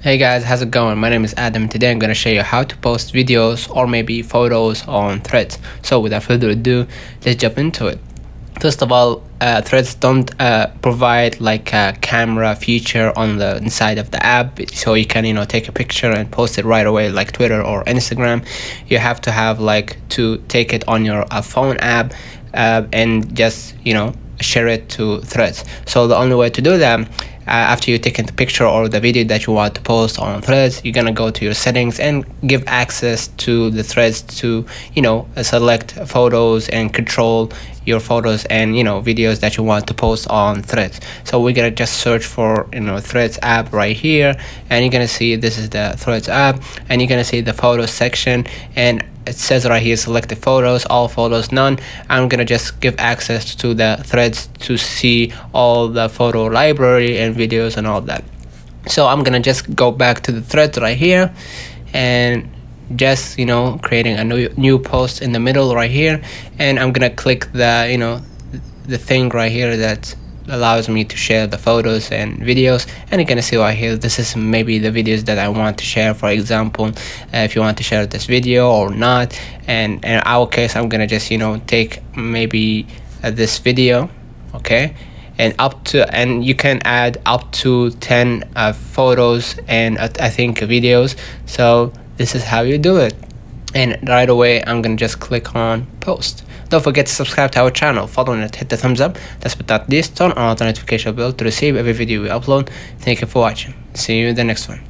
Hey guys, how's it going? My name is Adam. Today I'm going to show you how to post videos or maybe photos on Threads. So without further ado, let's jump into it. First of all, Threads don't provide like a camera feature on the inside of the app, so you can take a picture and post it right away like Twitter or Instagram. You have to have to take it on your phone app and just share it to Threads. So the only way to do that, after you taken the picture or the video that you want to post on Threads, you're gonna go to your settings and give access to the Threads to select photos and control your photos and videos that you want to post on Threads. So we're gonna just search for Threads app right here, and you're gonna see this is the Threads app, and you're gonna see the photos section, and it says right here select the photos, all photos, none. I'm gonna just give access to the Threads to see all the photo library and videos and all that. So I'm gonna just go back to the Threads right here and just creating a new post in the middle right here, and I'm gonna click the the thing right here that allows me to share the photos and videos, and you're gonna see right here this is maybe the videos that I want to share. For example, if you want to share this video or not, and in our case I'm gonna just take maybe this video, okay, and you can add up to 10 photos and I think videos. So this is how you do it, and right away I'm gonna just click on post. Don't forget to subscribe to our channel, follow and hit the thumbs up. Last but not least, turn on the notification bell to receive every video we upload. Thank you for watching. See you in the next one.